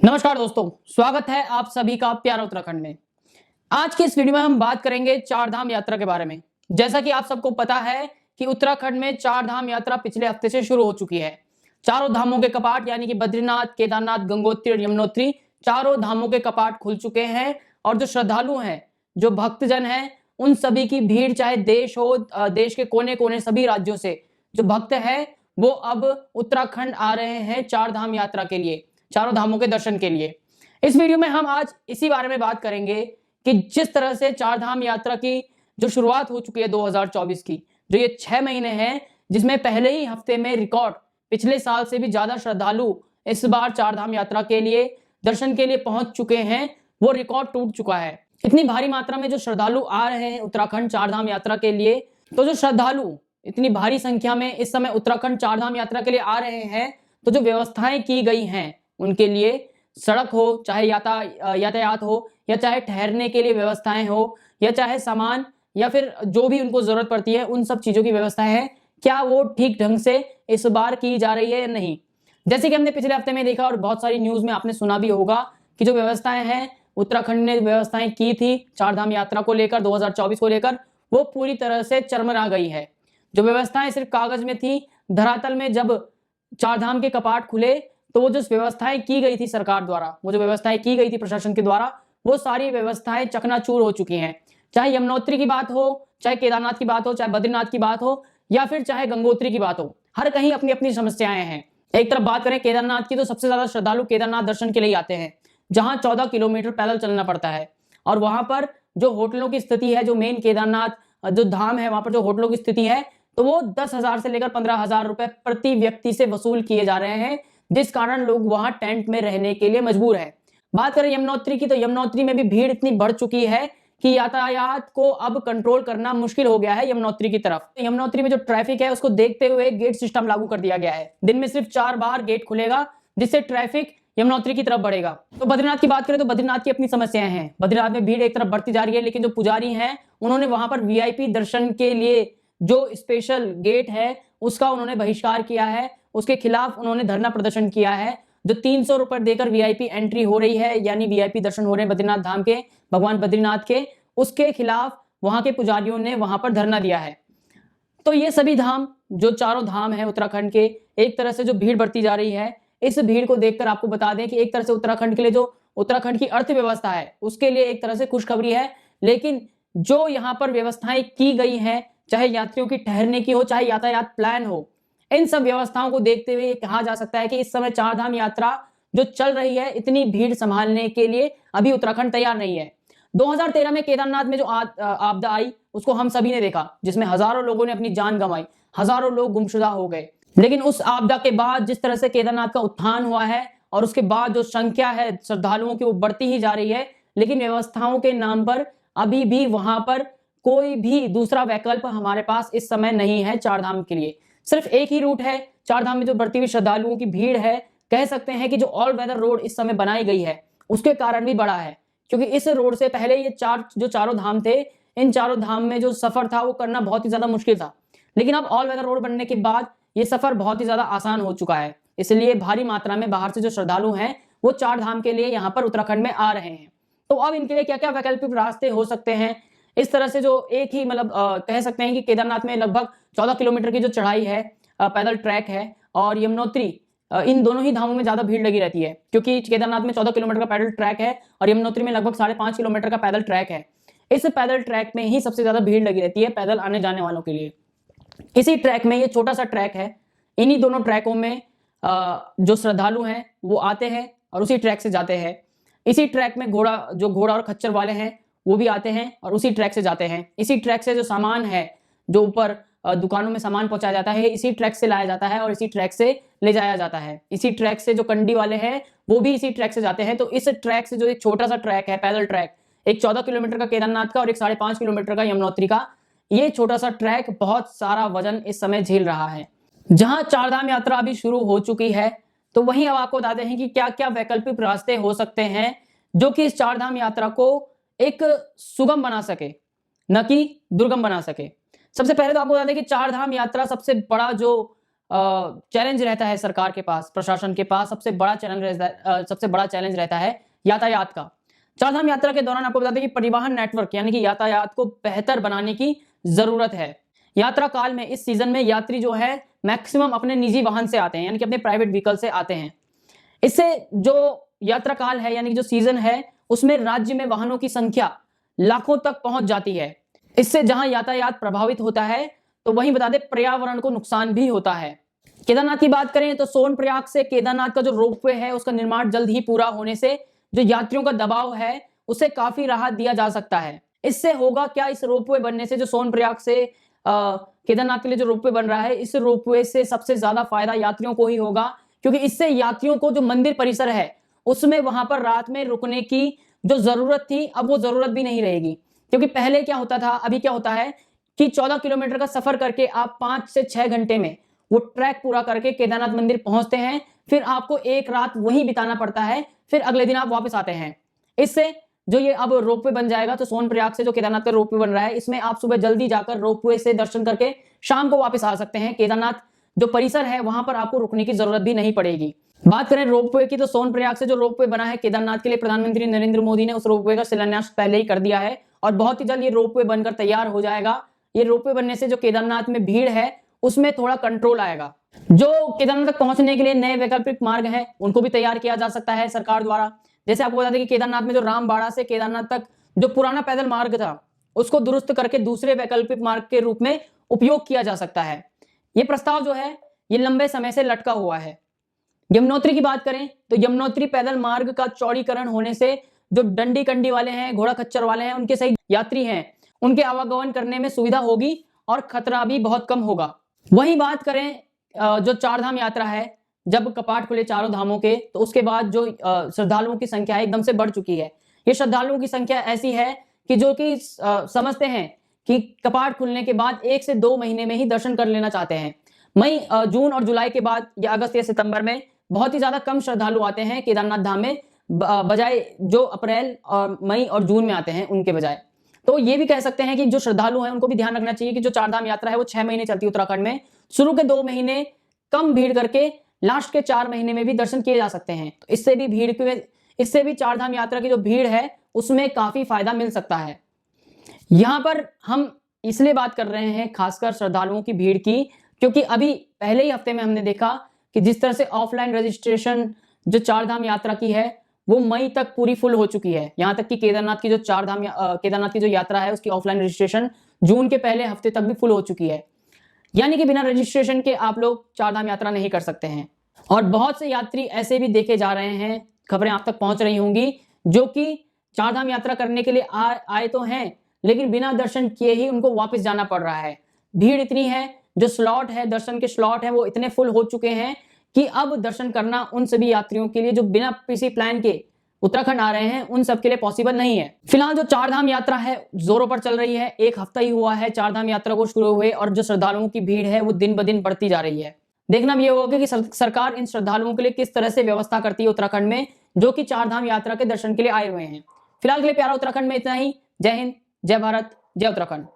नमस्कार दोस्तों, स्वागत है आप सभी का प्यारा उत्तराखंड में। आज की इस वीडियो में हम बात करेंगे चार धाम यात्रा के बारे में। जैसा कि आप सबको पता है कि उत्तराखंड में चार धाम यात्रा पिछले हफ्ते से शुरू हो चुकी है। चारों धामों के कपाट यानी कि बद्रीनाथ, केदारनाथ, गंगोत्री और यमुनोत्री, चारों धामों के कपाट खुल चुके हैं और जो श्रद्धालु हैं, जो भक्तजन हैं, उन सभी की भीड़, चाहे देश हो, देश के कोने कोने सभी राज्यों से जो भक्त है वो अब उत्तराखंड आ रहे हैं चार धाम यात्रा के लिए, चारों धामों के दर्शन के लिए। इस वीडियो में हम आज इसी बारे में बात करेंगे कि जिस तरह से चार धाम यात्रा की जो शुरुआत हो चुकी है 2024 की, जो ये 6 महीने हैं, जिसमें पहले ही हफ्ते में रिकॉर्ड पिछले साल से भी ज्यादा श्रद्धालु इस बार चार धाम यात्रा के लिए दर्शन के लिए पहुंच चुके हैं, वो रिकॉर्ड टूट चुका है। इतनी भारी मात्रा में जो श्रद्धालु आ रहे हैं उत्तराखंड चार धाम यात्रा के लिए, तो जो श्रद्धालु इतनी भारी संख्या में इस समय उत्तराखंड चार धाम यात्रा के लिए आ रहे हैं, तो जो व्यवस्थाएं की गई हैं उनके लिए, सड़क हो, चाहे यातायात हो, या चाहे ठहरने के लिए व्यवस्थाएं हो, या चाहे सामान या फिर जो भी उनको जरूरत पड़ती है, उन सब चीजों की व्यवस्थाएं हैं, क्या वो ठीक ढंग से इस बार की जा रही है या नहीं। जैसे कि हमने पिछले हफ्ते में देखा और बहुत सारी न्यूज में आपने सुना भी होगा कि जो व्यवस्थाएं हैं, उत्तराखंड ने व्यवस्थाएं की थी चार धाम यात्रा को लेकर, 2024 को लेकर, वो पूरी तरह से चरमरा गई है। जो व्यवस्थाएं सिर्फ कागज में थी, धरातल में जब चार धाम के कपाट खुले तो वो जो व्यवस्थाएं की गई थी सरकार द्वारा, वो जो व्यवस्थाएं की गई थी प्रशासन के द्वारा, वो सारी व्यवस्थाएं चकनाचूर हो चुकी हैं। चाहे यमुनोत्री की बात हो, चाहे केदारनाथ की बात हो, चाहे बद्रीनाथ की बात हो, या फिर चाहे गंगोत्री की बात हो, हर कहीं अपनी अपनी समस्याएं हैं। एक तरफ बात करें केदारनाथ की, तो सबसे ज्यादा श्रद्धालु केदारनाथ दर्शन के लिए आते हैं, जहां 14 किलोमीटर पैदल चलना पड़ता है। और वहां पर जो होटलों की स्थिति है, जो मेन केदारनाथ जो धाम है, वहां पर जो होटलों की स्थिति है, तो वो 10,000 से लेकर 15,000 रुपए प्रति व्यक्ति से वसूल किए जा रहे हैं, जिस कारण लोग वहां टेंट में रहने के लिए मजबूर हैं। बात करें यमुनोत्री की, तो यमुनोत्री में भी भीड़ इतनी बढ़ चुकी है कि यातायात को अब कंट्रोल करना मुश्किल हो गया है यमुनोत्री की तरफ। यमुनोत्री में जो ट्रैफिक है उसको देखते हुए गेट सिस्टम लागू कर दिया गया है। दिन में सिर्फ 4 बार गेट खुलेगा, जिससे ट्रैफिक यमुनोत्री की तरफ बढ़ेगा। तो बद्रीनाथ की बात करें तो बद्रीनाथ की अपनी समस्याएं हैं। बद्रीनाथ में भीड़ एक तरफ बढ़ती जा रही है, लेकिन जो पुजारी हैं उन्होंने वहां पर वीआईपी दर्शन के लिए जो स्पेशल गेट है उसका उन्होंने बहिष्कार किया है। उसके खिलाफ उन्होंने धरना प्रदर्शन किया है। जो 300 रुपए देकर वीआईपी एंट्री हो रही है, यानी वीआईपी दर्शन हो रहे हैं बद्रीनाथ धाम के, भगवान बद्रीनाथ के, उसके खिलाफ वहां के पुजारियों ने वहां पर धरना दिया है। तो ये सभी धाम, जो चारों धाम है उत्तराखंड के, एक तरह से जो भीड़ बढ़ती जा रही है, इस भीड़ को देखकर आपको बता दें कि एक तरह से उत्तराखंड के लिए, जो उत्तराखंड की अर्थव्यवस्था है उसके लिए एक तरह से खुशखबरी है। लेकिन जो यहाँ पर व्यवस्थाएं की गई हैं, चाहे यात्रियों की ठहरने की हो, चाहे यातायात प्लान हो, इन सब व्यवस्थाओं को देखते हुए कहा जा सकता है कि इस समय चार धाम यात्रा जो चल रही है, इतनी भीड़ संभालने के लिए अभी उत्तराखंड तैयार नहीं है। 2013 में केदारनाथ में जो आपदा आई, उसको हम सभी ने देखा, जिसमें हजारों लोगों ने अपनी जान गंवाई, हजारों लोग गुमशुदा हो गए। लेकिन उस आपदा के बाद जिस तरह से केदारनाथ का उत्थान हुआ है और उसके बाद जो संख्या है श्रद्धालुओं की वो बढ़ती ही जा रही है, लेकिन व्यवस्थाओं के नाम पर अभी भी वहां पर कोई भी दूसरा वैकल्प हमारे पास इस समय नहीं है। चार धाम के लिए सिर्फ एक ही रूट है। चार धाम में जो बढ़ती हुई श्रद्धालुओं की भीड़ है, कह सकते हैं कि जो ऑल वेदर रोड इस समय बनाई गई है उसके कारण भी बड़ा है, क्योंकि इस रोड से पहले ये चारों धाम थे, इन चारों धाम में जो सफर था वो करना बहुत ही ज्यादा मुश्किल था। लेकिन अब ऑल वेदर रोड बनने के बाद ये सफर बहुत ही ज्यादा आसान हो चुका है। इसलिए भारी मात्रा में बाहर से जो श्रद्धालु हैं वो चार धाम के लिए यहाँ पर उत्तराखंड में आ रहे हैं। तो अब इनके लिए क्या क्या वैकल्पिक रास्ते हो सकते हैं, इस तरह से जो एक ही कह सकते हैं कि केदारनाथ में लगभग 14 किलोमीटर की जो चढ़ाई है, पैदल ट्रैक है, और यमुनोत्री, इन दोनों ही धामों में ज्यादा भीड़ लगी रहती है, क्योंकि केदारनाथ में 14 किलोमीटर का पैदल ट्रैक है और यमुनोत्री में लगभग 5.5 किलोमीटर का पैदल ट्रैक है। इस पैदल ट्रैक में ही सबसे ज्यादा भीड़ लगी रहती है पैदल आने जाने वालों के लिए। इसी ट्रैक में, ये छोटा सा ट्रैक है, इन्हीं दोनों ट्रैकों में जो श्रद्धालु हैं वो आते हैं और उसी ट्रैक से जाते हैं। इसी ट्रैक में घोड़ा और खच्चर वाले हैं वो भी आते हैं और उसी ट्रैक से जाते हैं। इसी ट्रैक से जो सामान है, जो ऊपर दुकानों में सामान पहुंचाया जाता है, इसी ट्रैक से लाया जाता है और इसी ट्रैक से ले जाया जाता है। इसी ट्रैक से जो कंडी वाले हैं वो भी इसी ट्रैक से जाते हैं। तो इस ट्रैक से जो एक छोटा सा ट्रैक है, पैदल ट्रैक, एक 14 किलोमीटर का केदारनाथ का और एक 5.5 किलोमीटर का यमुनोत्री का, ये छोटा सा ट्रैक बहुत सारा वजन इस समय झेल रहा है। जहां चारधाम यात्रा अभी शुरू हो चुकी है, तो वहीं अब आपको बताते हैं कि क्या क्या वैकल्पिक रास्ते हो सकते हैं जो कि इस चारधाम यात्रा को एक सुगम बना सके, न कि दुर्गम बना सके। सबसे पहले तो आपको बता दें कि चार धाम यात्रा सबसे बड़ा जो चैलेंज रहता है सरकार के पास, प्रशासन के पास सबसे बड़ा चैलेंज रहता है यातायात का। चारधाम यात्रा के दौरान आपको बता दें कि परिवहन नेटवर्क यानी कि यातायात को बेहतर बनाने की जरूरत है। यात्रा काल में इस सीजन में यात्री जो है मैक्सिमम अपने निजी वाहन से आते हैं, यानी कि अपने प्राइवेट व्हीकल से आते हैं। इससे जो यात्रा काल है यानी कि जो सीजन है उसमें राज्य में वाहनों की संख्या लाखों तक पहुंच जाती है। इससे जहां यातायात प्रभावित होता है तो वहीं बता दें पर्यावरण को नुकसान भी होता है। केदारनाथ की बात करें तो सोनप्रयाग से केदारनाथ का जो रोपवे है उसका निर्माण जल्द ही पूरा होने से जो यात्रियों का दबाव है उसे काफी राहत दिया जा सकता है। इससे होगा क्या, इस रोपवे बनने से जो सोनप्रयाग से केदारनाथ के लिए जो रोपवे बन रहा है, इस रोपवे से सबसे ज्यादा फायदा यात्रियों को ही होगा, क्योंकि इससे यात्रियों को जो मंदिर परिसर है उसमें वहां पर रात में रुकने की जो जरूरत थी अब वो जरूरत भी नहीं रहेगी। क्योंकि पहले क्या होता था, अभी क्या होता है कि 14 किलोमीटर का सफर करके आप 5 से 6 घंटे में वो ट्रैक पूरा करके केदारनाथ मंदिर पहुंचते हैं, फिर आपको एक रात वहीं बिताना पड़ता है, फिर अगले दिन आप वापस आते हैं। इससे जो ये अब रोपवे बन जाएगा तो सोनप्रयाग से जो केदारनाथ का रोपवे बन रहा है इसमें आप सुबह जल्दी जाकर रोपवे से दर्शन करके शाम को वापस आ सकते हैं। केदारनाथ जो परिसर है वहां पर आपको रुकने की जरूरत भी नहीं पड़ेगी। बात करें रोपवे की तो सोनप्रयाग से जो रोपवे बना है केदारनाथ के लिए प्रधानमंत्री नरेंद्र मोदी ने उस रोपवे का शिलान्यास पहले ही कर दिया है और बहुत ही जल्द ये रोपवे बनकर तैयार हो जाएगा। ये रोपवे बनने से जो केदारनाथ में भीड़ है उसमें थोड़ा कंट्रोल आएगा। जो केदारनाथ तक पहुंचने के लिए नए वैकल्पिक मार्ग हैं उनको भी तैयार किया जा सकता है सरकार द्वारा। जैसे आपको बता दें कि केदारनाथ में जो रामबाड़ा से केदारनाथ तक जो पुराना पैदल मार्ग था उसको दुरुस्त करके दूसरे वैकल्पिक मार्ग के रूप में उपयोग किया जा सकता है। ये प्रस्ताव जो है ये लंबे समय से लटका हुआ है। यमुनोत्री की बात करें तो यमुनोत्री पैदल मार्ग का चौड़ीकरण होने से जो डंडी कंडी वाले हैं, घोड़ा खच्चर वाले हैं, उनके सही यात्री हैं, उनके आवागमन करने में सुविधा होगी और खतरा भी बहुत कम होगा। वही बात करें जो चारधाम यात्रा है, जब कपाट खुले चारों धामों के तो उसके बाद जो श्रद्धालुओं की संख्या है एकदम से बढ़ चुकी है। ये श्रद्धालुओं की संख्या ऐसी है कि जो कि समझते हैं कि कपाट खुलने के बाद 1 से 2 महीने में ही दर्शन कर लेना चाहते हैं। मई, जून और जुलाई के बाद या अगस्त या सितंबर में बहुत ही ज्यादा कम श्रद्धालु आते हैं केदारनाथ धाम में, बजाय जो अप्रैल और मई और जून में आते हैं उनके बजाय। तो ये भी कह सकते हैं कि जो श्रद्धालु हैं उनको भी ध्यान रखना चाहिए कि जो चारधाम यात्रा है वो 6 महीने चलती है उत्तराखंड में। शुरू के 2 महीने कम भीड़ करके लास्ट के 4 महीने में भी दर्शन किए जा सकते हैं। तो इससे भी चारधाम यात्रा की जो भीड़ है उसमें काफी फायदा मिल सकता है। यहां पर हम इसलिए बात कर रहे हैं खासकर श्रद्धालुओं की भीड़ की, क्योंकि अभी पहले ही हफ्ते में हमने देखा कि जिस तरह से ऑफलाइन रजिस्ट्रेशन जो चारधाम यात्रा की है वो मई तक पूरी फुल हो चुकी है। यहां तक कि केदारनाथ की जो यात्रा है उसकी ऑफलाइन रजिस्ट्रेशन जून के पहले हफ्ते तक भी फुल हो चुकी है। यानी कि बिना रजिस्ट्रेशन के आप लोग चारधाम यात्रा नहीं कर सकते हैं। और बहुत से यात्री ऐसे भी देखे जा रहे हैं, खबरें आप तक पहुंच रही होंगी, जो कि चारधाम यात्रा करने के लिए आए तो हैं लेकिन बिना दर्शन किए ही उनको वापस जाना पड़ रहा है। भीड़ इतनी है, जो स्लॉट है, दर्शन के स्लॉट है वो इतने फुल हो चुके हैं कि अब दर्शन करना उन सभी यात्रियों के लिए जो बिना किसी प्लान के उत्तराखंड आ रहे हैं उन सब के लिए पॉसिबल नहीं है। फिलहाल जो चारधाम यात्रा है जोरों पर चल रही है। 1 हफ्ता ही हुआ है चारधाम यात्रा को शुरू हुए और जो श्रद्धालुओं की भीड़ है वो दिन ब दिन बढ़ती जा रही है। देखना भी ये होगा कि सरकार इन श्रद्धालुओं के लिए किस तरह से व्यवस्था करती है उत्तराखंड में, जो कि चारधाम यात्रा के दर्शन के लिए आए हुए हैं। फिलहाल के लिए प्यारा उत्तराखंड में इतना ही। जय हिंद, जय भारत, जय उत्तराखंड।